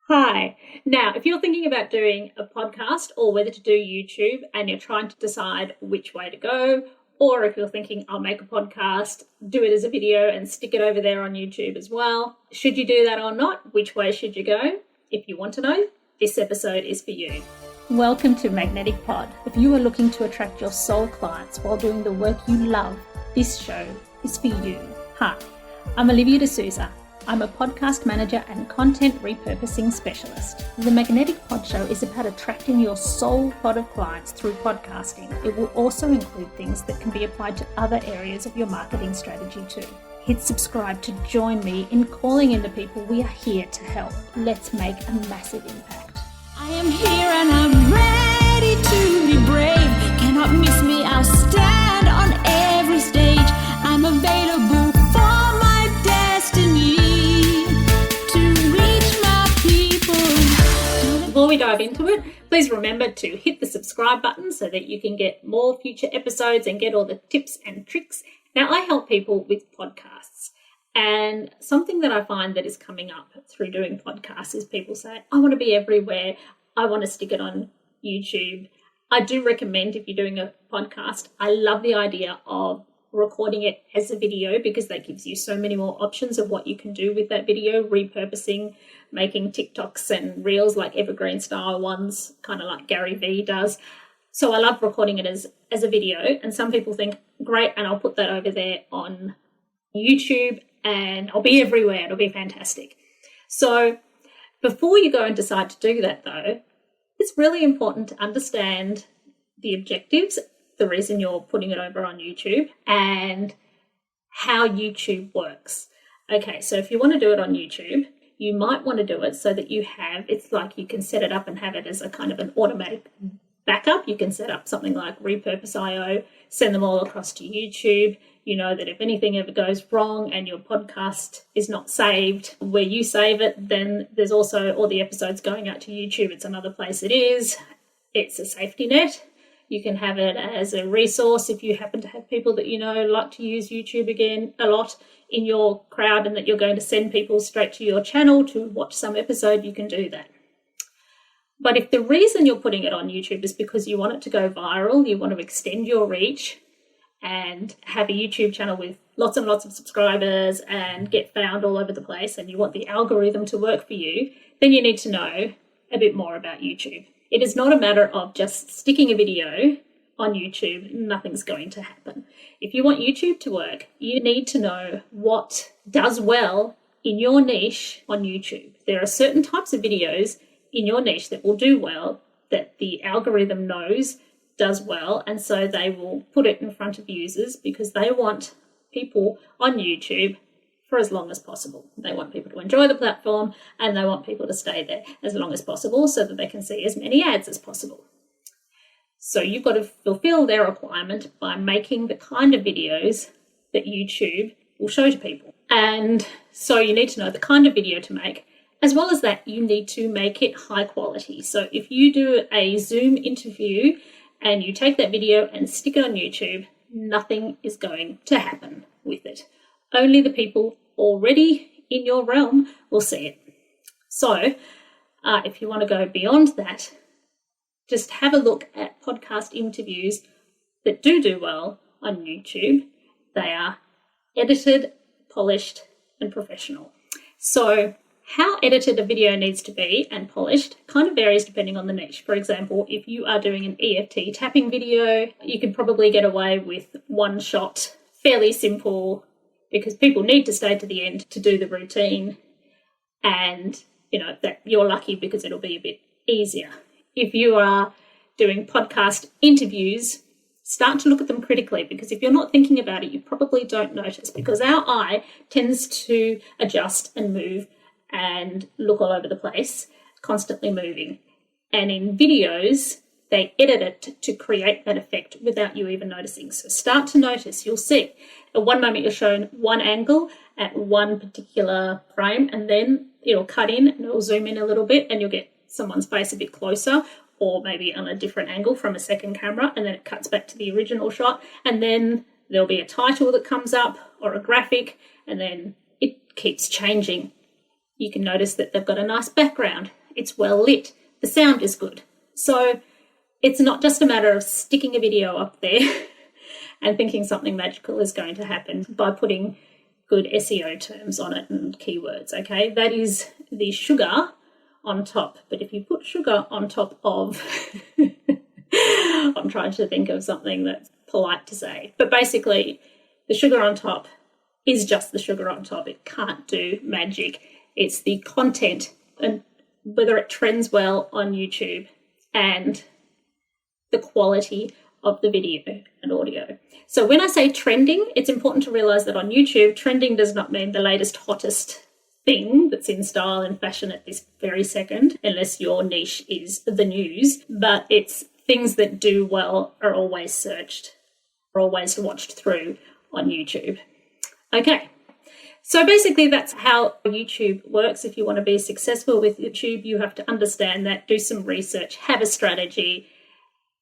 Hi. Now, if you're thinking about doing a podcast or whether to do YouTube and you're trying to decide which way to go, or if you're thinking, I'll make a podcast, do it as a video and stick it over there on YouTube as well, should you do that or not? Which way should you go? If you want to know, this episode is for you. Welcome to Magnetic Pod. If you are looking to attract your soul clients while doing the work you love, this show is for you. Hi, I'm Olivia D'Souza. I'm a podcast manager and content repurposing specialist. The Magnetic Pod Show is about attracting your soul pod of clients through podcasting. It will also include things that can be applied to other areas of your marketing strategy too. Hit subscribe to join me in calling in the people we are here to help. Let's make a massive impact. I am here and I'm ready to be brave. Cannot miss me, I'll stand on every stage. I'm available for my destiny. Before we dive into it, please remember to hit the subscribe button so that you can get more future episodes and get all the tips and tricks. Now, I help people with podcasts, and something that I find that is coming up through doing podcasts is people say, I want to be everywhere. I want to stick it on YouTube. I do recommend, if you're doing a podcast, I love the idea of recording it as a video because that gives you so many more options of what you can do with that video, repurposing, making TikToks and reels like evergreen style ones, kind of like Gary Vee does. So I love recording it as a video, and some people think, great, and I'll put that over there on YouTube and I'll be everywhere, it'll be fantastic. So before you go and decide to do that though, it's really important to understand the objectives, the reason you're putting it over on YouTube, and how YouTube works. Okay, so if you want to do it on YouTube, you might want to do it so that it's like you can set it up and have it as a kind of an automatic backup. You can set up something like Repurpose.io, send them all across to YouTube. You know that if anything ever goes wrong and your podcast is not saved where you save it, then there's also all the episodes going out to YouTube. It's another place it is. It's a safety net. You can have it as a resource if you happen to have people that you know like to use YouTube again a lot in your crowd and that you're going to send people straight to your channel to watch some episode, you can do that. But if the reason you're putting it on YouTube is because you want it to go viral, you want to extend your reach and have a YouTube channel with lots and lots of subscribers and get found all over the place, and you want the algorithm to work for you, then you need to know a bit more about YouTube. It is not a matter of just sticking a video on YouTube. Nothing's going to happen. If you want YouTube to work, you need to know what does well in your niche on YouTube. There are certain types of videos in your niche that will do well, that the algorithm knows does well, and so they will put it in front of users because they want people on YouTube for as long as possible. They want people to enjoy the platform and they want people to stay there as long as possible so that they can see as many ads as possible. So you've got to fulfill their requirement by making the kind of videos that YouTube will show to people. And so you need to know the kind of video to make. As well as that, you need to make it high quality. So if you do a Zoom interview and you take that video and stick it on YouTube, nothing is going to happen with it. Only the people already in your realm will see it. So if you want to go beyond that, just have a look at podcast interviews that do well on YouTube. They are edited, polished, and professional. So how edited a video needs to be and polished kind of varies depending on the niche. For example, if you are doing an EFT tapping video, you can probably get away with one shot, fairly simple, because people need to stay to the end to do the routine, and that you're lucky because it'll be a bit easier. If you are doing podcast interviews, start to look at them critically, because if you're not thinking about it, you probably don't notice, because our eye tends to adjust and move and look all over the place, constantly moving. And in videos, they edit it to create that effect without you even noticing. So start to notice. You'll see at one moment you're shown one angle at one particular frame, and then it'll cut in and it'll zoom in a little bit and you'll get someone's face a bit closer, or maybe on a different angle from a second camera, and then it cuts back to the original shot, and then there'll be a title that comes up or a graphic, and then it keeps changing. You can notice that they've got a nice background. It's well lit. The sound is good. So it's not just a matter of sticking a video up there and thinking something magical is going to happen by putting good SEO terms on it and keywords, okay? That is the sugar on top. But if you put sugar on top of, I'm trying to think of something that's polite to say, but basically the sugar on top is just the sugar on top. It can't do magic. It's the content and whether it trends well on YouTube and the quality of the video and audio. So when I say trending, it's important to realize that on YouTube, trending does not mean the latest, hottest thing that's in style and fashion at this very second, unless your niche is the news, but it's things that do well are always searched, are always watched through on YouTube. Okay, so basically that's how YouTube works. If you want to be successful with YouTube, you have to understand that, do some research, have a strategy,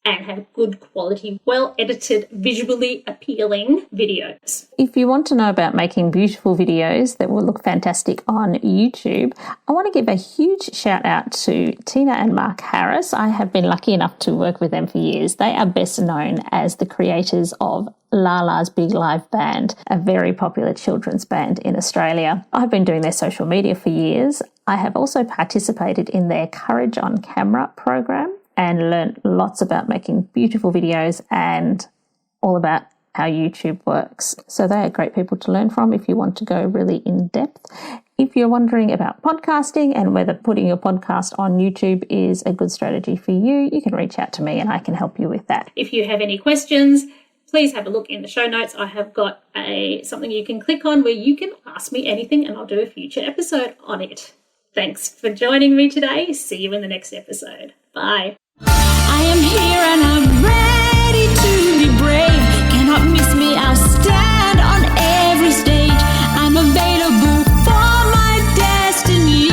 and have good quality, well-edited, visually appealing videos. If you want to know about making beautiful videos that will look fantastic on YouTube, I want to give a huge shout out to Tina and Mark Harris. I have been lucky enough to work with them for years. They are best known as the creators of Lala's Big Live Band, a very popular children's band in Australia. I've been doing their social media for years. I have also participated in their Courage on Camera program and learned lots about making beautiful videos and all about how YouTube works. So they are great people to learn from if you want to go really in depth. If you're wondering about podcasting and whether putting your podcast on YouTube is a good strategy for you, you can reach out to me and I can help you with that. If you have any questions, please have a look in the show notes. I have got something you can click on where you can ask me anything and I'll do a future episode on it. Thanks for joining me today. See you in the next episode. Bye. I am here and I'm ready to be brave. Cannot miss me, I'll stand on every stage. I'm available for my destiny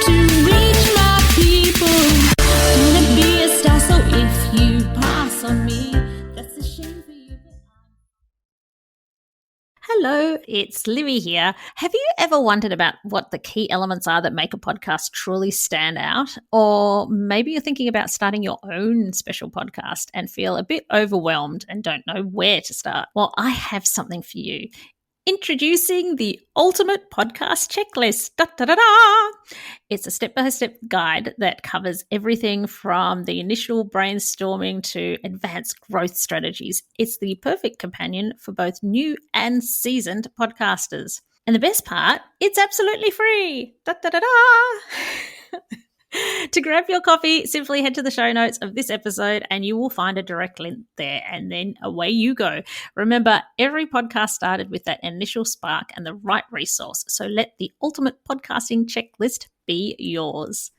to reach my people. Gonna be a star, so if you pass on me, that's a shame for you. Hello, it's Livy here. Have you ever wondered about what the key elements are that make a podcast truly stand out? Or maybe you're thinking about starting your own special podcast and feel a bit overwhelmed and don't know where to start? Well, I have something for you. Introducing the Ultimate Podcast Checklist. Da, da, da, da. It's a step-by-step guide that covers everything from the initial brainstorming to advanced growth strategies. It's the perfect companion for both new and seasoned podcasters. And the best part, it's absolutely free. Da, da, da, da. To grab your copy, simply head to the show notes of this episode and you will find a direct link there, and then away you go. Remember, every podcast started with that initial spark and the right resource, so let the Ultimate Podcasting Checklist be yours.